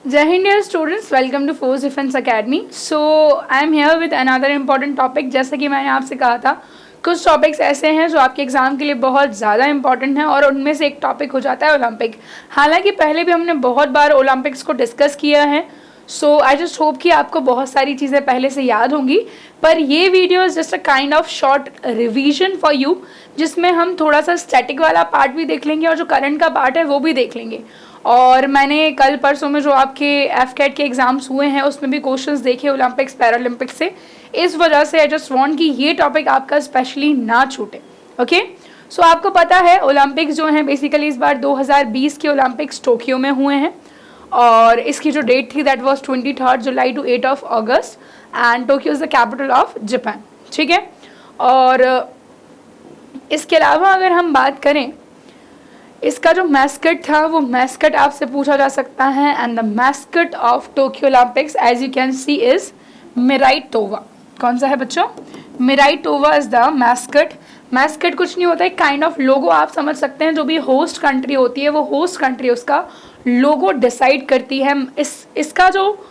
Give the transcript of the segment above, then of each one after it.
Jai Hind dear students, welcome to Force Defense Academy. So I am here with another important topic. जैसे कि मैंने आपसे कहा था, कुछ टॉपिक्स ऐसे हैं जो आपके एग्जाम के लिए बहुत ज़्यादा इंपॉर्टेंट हैं और उनमें से एक टॉपिक हो जाता है ओलंपिक। हालांकि पहले भी हमने बहुत बार ओलंपिक्स को डिस्कस किया है, सो आई जस्ट होप कि आपको बहुत सारी चीज़ें पहले से याद होंगी, पर ये video is just a kind of short revision for you, जिसमें हम थोड़ा सा स्टैटिक वाला पार्ट भी देख लेंगे और जो करंट का पार्ट है वो भी देख लेंगे। और मैंने कल परसों में जो आपके एफकेट के एग्जाम्स हुए हैं उसमें भी क्वेश्चंस देखे ओलंपिक्स पैरालंपिक्स से, इस वजह से आई जस्ट वांट कि ये टॉपिक आपका स्पेशली ना छूटे। ओके, सो आपको पता है ओलंपिक्स जो हैं बेसिकली इस बार 2020 के ओलंपिक्स टोक्यो में हुए हैं और इसकी जो डेट थी that was 23 July to 8 August and Tokyo is the capital of Japan. ठीक है, और इसके अलावा अगर हम बात करें, इसका जो मैस्कट था वो मैस्कट आपसे पूछा जा सकता है and the mascot of Tokyo Olympics as you can see is Miraitowa. कौन सा है बच्चों? Miraitowa is the mascot. Mascot कुछ नहीं होता है, काइंड ऑफ लोगो आप समझ सकते हैं। जो भी होस्ट कंट्री होती है वो होस्ट कंट्री उसका लोगो डिसाइड करती है। इसका जो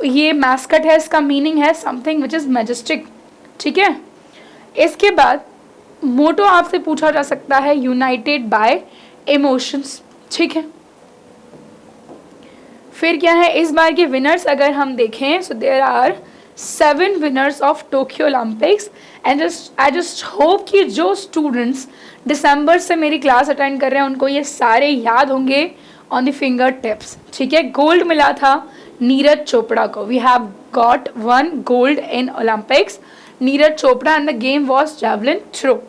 ये मैस्कट है इसका मीनिंग है समथिंग विच इज़ मैजेस्टिक। ठीक है, इसके बाद मोटो आपसे पूछा जा सकता है यूनाइटेड बाय इमोशंस। ठीक है, फिर क्या है इस बार के विनर्स अगर हम देखें, so there are 7 winners of Tokyo Olympics and I just hope कि जो स्टूडेंट्स दिसंबर से मेरी क्लास अटेंड कर रहे हैं उनको ये सारे याद होंगे ऑन द फिंगर टिप्स। ठीक है, गोल्ड मिला था नीरज चोपड़ा को। We have got 1 gold in Olympics, Neeraj Chopra, and the game was javelin throw.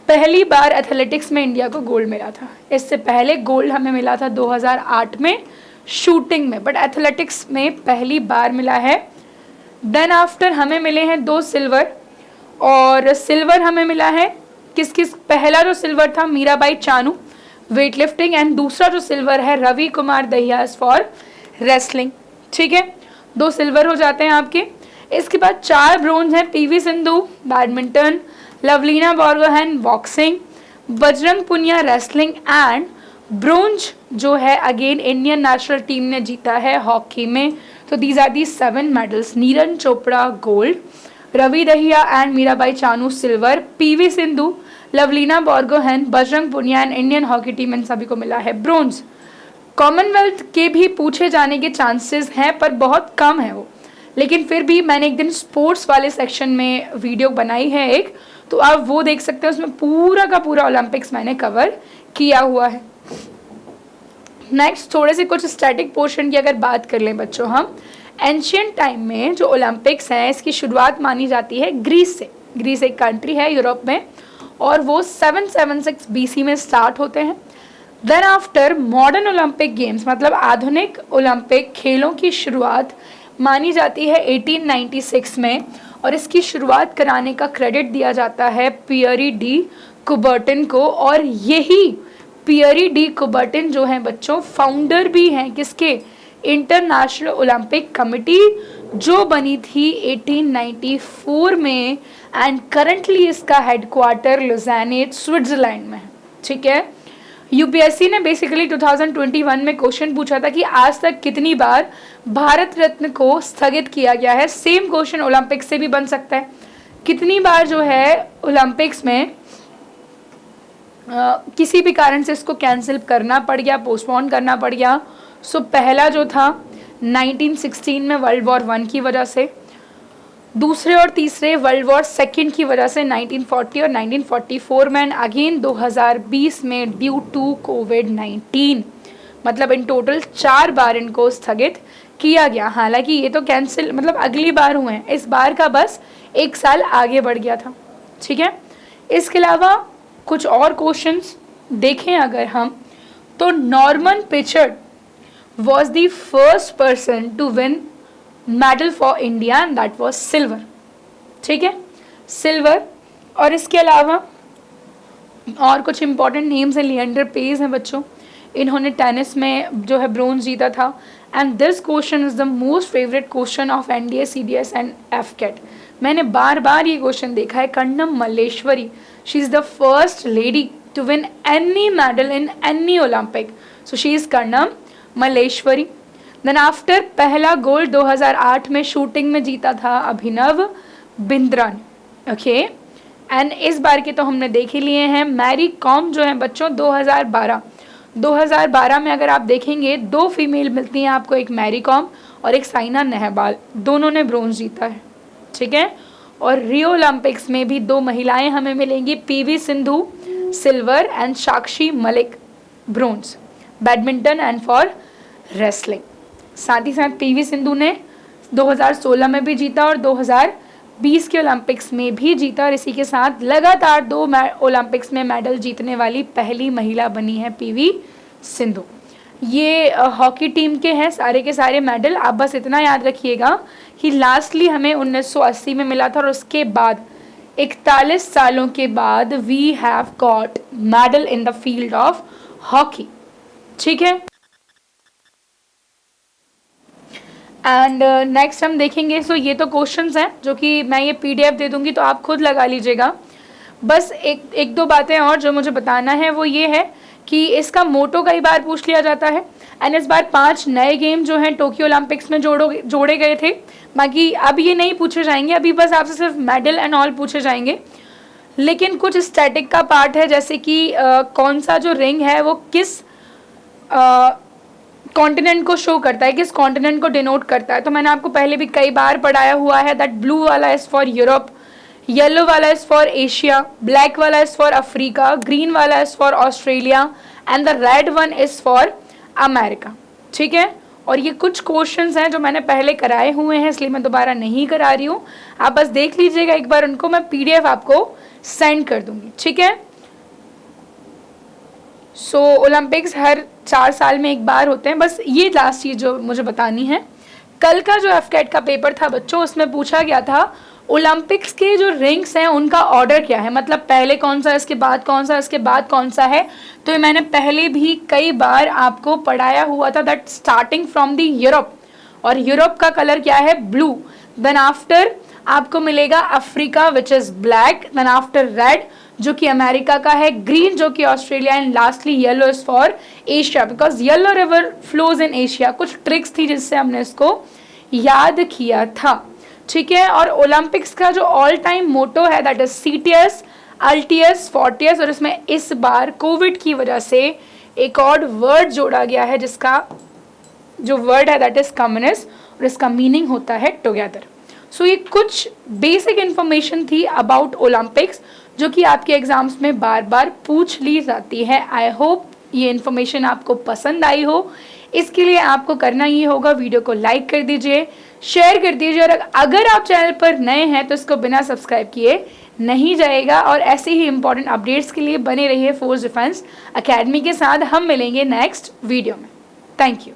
पहली बार एथलेटिक्स में इंडिया को गोल्ड मिला था। इससे पहले गोल्ड हमें मिला था 2008 में शूटिंग में, बट एथलेटिक्स में पहली बार मिला है। देन आफ्टर हमें मिले हैं 2 सिल्वर, और सिल्वर हमें मिला है किस किस, पहला जो सिल्वर था Mirabai Chanu weight lifting and दूसरा जो सिल्वर है रवि कुमार दहिया फॉर रेसलिंग। ठीक है, 2 सिल्वर हो जाते हैं आपके। इसके बाद 4 ब्रोंज हैं, PV Sindhu badminton, Lovlina Borgohain boxing, Bajrang Punia wrestling and bronze जो है अगेन इंडियन नेशनल टीम ने जीता है हॉकी में। तो these are the 7 medals, Neeraj Chopra gold, Ravi Dahiya and Mirabai Chanu silver, PV Sindhu, Lovlina Borgohain, Bajrang Punia and Indian hockey team, इन सभी को मिला है ब्रोंज। कॉमनवेल्थ के भी पूछे जाने के चांसेस हैं पर बहुत कम है वो, लेकिन फिर भी मैंने एक दिन स्पोर्ट्स वाले सेक्शन में वीडियो बनाई है एक, तो आप वो देख सकते हैं, उसमें पूरा का पूरा ओलंपिक्स मैंने कवर किया हुआ है। नेक्स्ट थोड़े से कुछ स्टैटिक पोर्शन की अगर बात कर लें बच्चों हम, एंशियंट टाइम में जो ओलंपिक्स हैं इसकी शुरुआत मानी जाती है ग्रीस से। ग्रीस एक कंट्री है यूरोप में और वो 776 BC में स्टार्ट होते हैं। Then after modern Olympic games मतलब आधुनिक ओलंपिक खेलों की शुरुआत मानी जाती है 1896 में, और इसकी शुरुआत कराने का क्रेडिट दिया जाता है पियरी डी कुबर्टन को। और यही पियरी डी कुबर्टन जो है बच्चों फाउंडर भी हैं किसके, इंटरनेशनल ओलंपिक कमेटी, जो बनी थी 1894 में एंड करंटली इसका हेडक्वार्टर लुज़ाने स्विट्जरलैंड में है। ठीक है, यूपीएससी ने बेसिकली 2021 में क्वेश्चन पूछा था कि आज तक कितनी बार भारत रत्न को स्थगित किया गया है। सेम क्वेश्चन ओलंपिक्स से भी बन सकता है, कितनी बार जो है ओलंपिक्स में किसी भी कारण से इसको कैंसिल करना पड़ गया, पोस्टपोन करना पड़ गया। सो पहला जो था 1916 में वर्ल्ड वॉर 1 की वजह से, दूसरे और तीसरे वर्ल्ड वॉर 2 की वजह से 1940 और 1944 में, एंड अगेन 2020 में ड्यू टू कोविड-19। मतलब इन टोटल 4 बार इनको स्थगित किया गया। हालांकि ये तो कैंसिल मतलब अगली बार हुए हैं, इस बार का बस 1 साल आगे बढ़ गया था। ठीक है, इसके अलावा कुछ और क्वेश्चंस देखें अगर हम, तो Norman Pritchard was the first person to win medal for India and that was silver. ठीक है, सिल्वर। और इसके अलावा और कुछ इंपॉर्टेंट नेम्स हैं, लिएंडर पेस हैं बच्चों, इन्होंने टेनिस में जो है ब्रोंज जीता था। And this question is the most favourite question of NDA CDS and AFCAT. मैंने बार बार ये क्वेश्चन देखा है। Karnam Malleswari, she is the first lady to win any medal in any Olympic, so she is Karnam Malleswari. Then after पहला gold 2008 में shooting में जीता था अभिनव बिंद्रा ने, ओके। एंड इस बार के तो हमने देख ही लिए हैं। मैरी कॉम जो है बच्चों 2012 में अगर आप देखेंगे 2 फीमेल मिलती हैं आपको, एक मैरी कॉम और एक साइना नेहवाल, दोनों ने ब्रोंज जीता है, ठीक है। और रियो ओलंपिक्स में भी 2 महिलाएं हमें मिलेंगी, PV Sindhu silver and Sakshi Malik bronze, badminton and for wrestling. साथ ही साथ पीवी सिंधु ने 2016 में भी जीता और 2020 के ओलंपिक्स में भी जीता, और इसी के साथ लगातार 2 ओलंपिक्स में मेडल जीतने वाली पहली महिला बनी है पीवी सिंधु। ये हॉकी टीम के हैं सारे के सारे मेडल। आप बस इतना याद रखिएगा कि लास्टली हमें 1980 में मिला था और उसके बाद 41 सालों के बाद we have got medal in the field of hockey, ठीक है। एंड नेक्स्ट हम देखेंगे, सो ये तो क्वेश्चंस हैं जो कि मैं ये पीडीएफ दे दूंगी तो आप खुद लगा लीजिएगा। बस एक दो बातें और जो मुझे बताना है वो ये है कि इसका मोटो कई बार पूछ लिया जाता है, एंड इस बार 5 नए गेम जो हैं टोक्यो ओलंपिक्स में जोड़े गए थे। बाकी अब ये नहीं पूछे जाएंगे, अभी बस आपसे सिर्फ मेडल एंड ऑल पूछे जाएंगे। लेकिन कुछ स्टैटिक का पार्ट है, जैसे कि कौन सा जो रिंग है वो किस कॉन्टिनेंट को शो करता है, किस कॉन्टिनेंट को डिनोट करता है। तो मैंने आपको पहले भी कई बार पढ़ाया हुआ है दैट ब्लू वाला इज़ फॉर यूरोप, येलो वाला इज़ फॉर एशिया, ब्लैक वाला इज़ फॉर अफ्रीका, ग्रीन वाला is for Australia and the red one is for America, ठीक है। और ये कुछ क्वेश्चंस हैं जो मैंने पहले कराए हुए हैं, इसलिए मैं दोबारा नहीं करा रही हूँ। आप बस देख लीजिएगा एक बार उनको, मैं पीडीएफ आपको सेंड कर दूंगी, ठीक है। सो ओलंपिक्स हर 4 साल में एक बार होते हैं। बस ये लास्ट चीज़ जो मुझे बतानी है, कल का जो एफकेट का पेपर था बच्चों, उसमें पूछा गया था ओलंपिक्स के जो रिंग्स हैं उनका ऑर्डर क्या है, मतलब पहले कौन सा, इसके बाद कौन सा, इसके बाद कौन सा है। तो ये मैंने पहले भी कई बार आपको पढ़ाया हुआ था that starting from the Europe, और यूरोप का कलर क्या है, ब्लू। देन आफ्टर आपको मिलेगा Africa which is black, then after red जो कि अमेरिका का है, ग्रीन जो कि Australia, and lastly yellow is for Asia because yellow river flows in Asia. कुछ ट्रिक्स थी जिससे हमने इसको याद किया था, ठीक है। और ओलंपिक्स का जो ऑल टाइम मोटो है दैट इज सीटीएस, अल्टीएस, फोर्टियस, और इसमें इस बार कोविड की वजह से एक और वर्ड जोड़ा गया है जिसका जो वर्ड है दैट इज कम्युनिस्ट, और इसका मीनिंग होता है टुगेदर। सो ये कुछ बेसिक इंफॉर्मेशन थी अबाउट ओलंपिक्स जो कि आपके एग्जाम्स में बार बार पूछ ली जाती है। आई होप ये इन्फॉर्मेशन आपको पसंद आई हो। इसके लिए आपको करना ये होगा, वीडियो को लाइक कर दीजिए, शेयर कर दीजिए, और अगर आप चैनल पर नए हैं तो इसको बिना सब्सक्राइब किए नहीं जाएगा। और ऐसे ही इंपॉर्टेंट अपडेट्स के लिए बने रहिए फोर्स डिफेंस एकेडमी के साथ। हम मिलेंगे नेक्स्ट वीडियो में। Thank you.